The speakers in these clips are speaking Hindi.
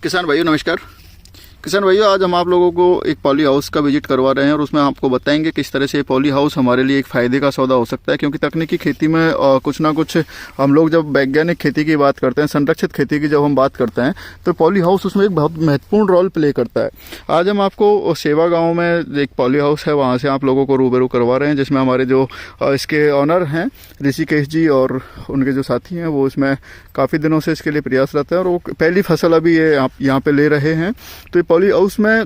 किसान भाइयों नमस्कार। किसान भाइयों, आज हम आप लोगों को एक पॉली हाउस का विजिट करवा रहे हैं और उसमें आपको बताएंगे किस तरह से पॉली हाउस हमारे लिए एक फ़ायदे का सौदा हो सकता है। क्योंकि तकनीकी खेती में कुछ ना कुछ हम लोग जब वैज्ञानिक खेती की बात करते हैं, संरक्षित खेती की जब हम बात करते हैं, तो पॉली हाउस उसमें एक बहुत महत्वपूर्ण रोल प्ले करता है। आज हम आपको सेवा गाँव में एक पॉली हाउस है, वहाँ से आप लोगों को रूबरू करवा रहे हैं, जिसमें हमारे जो इसके ऑनर हैं ऋषिकेश जी और उनके जो साथी हैं वो इसमें काफ़ी दिनों से इसके लिए प्रयासरत हैं और वो पहली फसल अभी ये आप यहाँ पे ले रहे हैं। तो ये पॉली हाउस में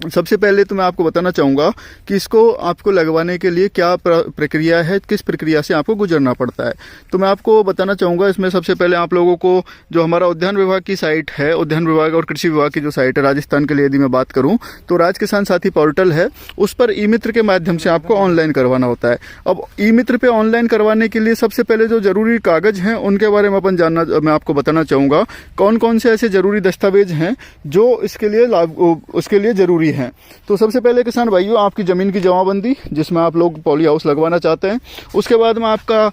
सबसे पहले तो मैं आपको बताना चाहूँगा कि इसको आपको लगवाने के लिए क्या प्रक्रिया है, किस प्रक्रिया से आपको गुजरना पड़ता है। तो मैं आपको बताना चाहूँगा, इसमें सबसे पहले आप लोगों को जो हमारा उद्यान विभाग की साइट है, उद्यान विभाग और कृषि विभाग की जो साइट है राजस्थान के लिए यदि मैं बात करूँ तो राज किसान साथी पोर्टल है, उस पर ई मित्र के माध्यम से आपको ऑनलाइन करवाना होता है। अब ई मित्र पे ऑनलाइन करवाने के लिए सबसे पहले जो जरूरी कागज हैं उनके बारे में मैं आपको बताना चाहूँगा कौन कौन से ऐसे जरूरी दस्तावेज हैं जो उसके लिए जरूरी हैं। तो सबसे पहले किसान भाइयों, आपकी जमीन की जमाबंदी जिसमें आप लोग पॉली हाउस लगवाना चाहते हैं। उसके बाद में आपका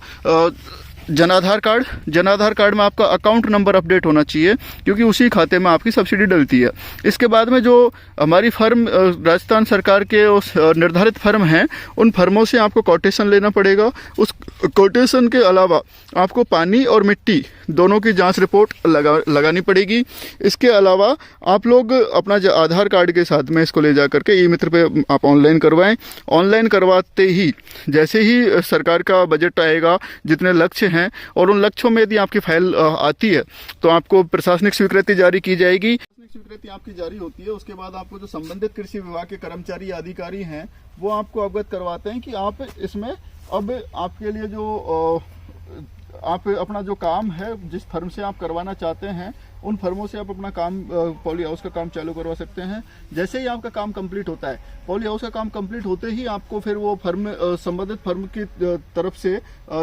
जनाधार कार्ड में आपका अकाउंट नंबर अपडेट होना चाहिए, क्योंकि उसी खाते में आपकी सब्सिडी डलती है। इसके बाद में जो हमारी फर्म राजस्थान सरकार के उस निर्धारित फर्म हैं, उन फर्मों से आपको कोटेशन लेना पड़ेगा। उस कोटेशन के अलावा आपको पानी और मिट्टी दोनों की जांच रिपोर्ट लगानी पड़ेगी। इसके अलावा आप लोग अपना आधार कार्ड के साथ में इसको ले जा करके ई मित्र पे आप ऑनलाइन करवाएं। ऑनलाइन करवाते ही जैसे ही सरकार का बजट आएगा, जितने लक्ष्य हैं और उन लक्ष्यों में यदि आपकी फाइल आती है तो आपको प्रशासनिक स्वीकृति जारी की जाएगी। स्वीकृति आपकी जारी होती है, उसके बाद आपको जो संबंधित कृषि विभाग के कर्मचारी या अधिकारी हैं वो आपको अवगत करवाते हैं कि आप इसमें अब आपके लिए जो आप अपना जो काम है, जिस फर्म से आप करवाना चाहते हैं उन फर्मों से आप अपना काम पॉली हाउस का काम चालू करवा सकते हैं। जैसे ही आपका काम कंप्लीट होता है, पॉली हाउस का काम कंप्लीट होते ही आपको फिर वो फर्म संबंधित फर्म की तरफ से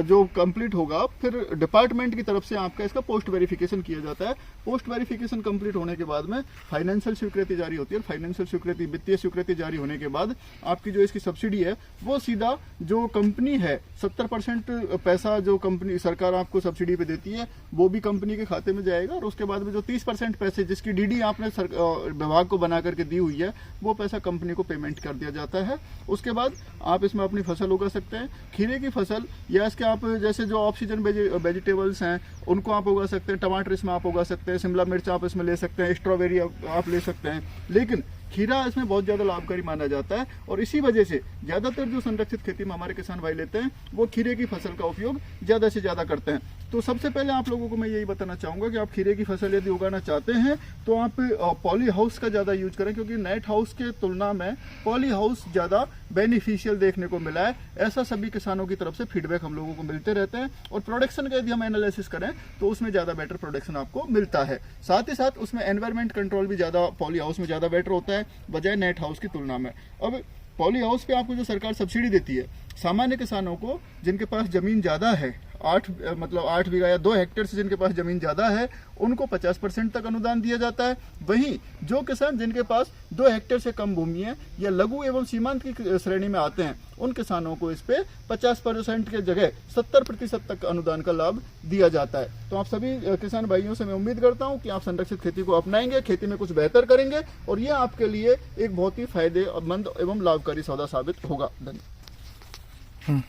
जो कंप्लीट होगा, फिर डिपार्टमेंट की तरफ से आपका इसका पोस्ट वेरिफिकेशन किया जाता है। पोस्ट वेरिफिकेशन कंप्लीट होने के बाद में फाइनेंशियल स्वीकृति जारी होती है। फाइनेंशियल स्वीकृति, वित्तीय स्वीकृति जारी होने के बाद आपकी जो इसकी सब्सिडी है वो सीधा जो कंपनी है 70% पैसा जो कंपनी सरकार आपको सब्सिडी पे देती है वो भी कंपनी के खाते में जाएगा और उसके बाद जो 30% पैसे जिसकी डीडी आपने विभाग को बना करके दी हुई है वो पैसा कंपनी को पेमेंट कर दिया जाता है। उसके बाद आप इसमें अपनी फसल उगा सकते हैं। खीरे की फसल या इसके आप जैसे जो ऑफ सीजन वेजिटेबल्स हैं उनको आप उगा सकते हैं। टमाटर इसमें आप उगा सकते हैं, शिमला मिर्च आप इसमें ले सकते हैं, स्ट्रॉबेरी आप ले सकते हैं। लेकिन खीरा इसमें बहुत ज़्यादा लाभकारी माना जाता है और इसी वजह से ज़्यादातर जो संरक्षित खेती में हमारे किसान भाई लेते हैं वो खीरे की फसल का उपयोग ज़्यादा से ज़्यादा करते हैं। तो सबसे पहले आप लोगों को मैं यही बताना चाहूँगा कि आप खीरे की फसल यदि उगाना चाहते हैं तो आप पॉली हाउस का ज़्यादा यूज करें, क्योंकि नेट हाउस के तुलना में पॉली हाउस ज़्यादा बेनिफिशियल देखने को मिला है। ऐसा सभी किसानों की तरफ से फीडबैक हम लोगों को मिलते रहते हैं और प्रोडक्शन का यदि हम एनालिसिस करें तो उसमें ज़्यादा बेटर प्रोडक्शन आपको मिलता है। साथ ही साथ उसमें एनवायरमेंट कंट्रोल भी ज़्यादा पॉली हाउस में ज़्यादा बेटर होता है बजाय नेट हाउस की तुलना में। अब पॉली हाउस पे आपको जो सरकार सब्सिडी देती है, सामान्य किसानों को जिनके पास जमीन ज़्यादा है, 8 बीघा या 2 हेक्टेयर से जिनके पास जमीन ज़्यादा है उनको 50% तक अनुदान दिया जाता है। वहीं जो किसान जिनके पास 2 हेक्टेयर से कम भूमि है या लघु एवं सीमांत की श्रेणी में आते हैं उन किसानों को इस पे 50% के जगह 70% तक अनुदान का लाभ दिया जाता है। तो आप सभी किसान भाइयों से मैं उम्मीद करता हूं कि आप संरक्षित खेती को अपनाएंगे, खेती में कुछ बेहतर करेंगे और ये आपके लिए एक बहुत ही फायदेमंद एवं लाभकारी सौदा साबित होगा। धन्यवाद।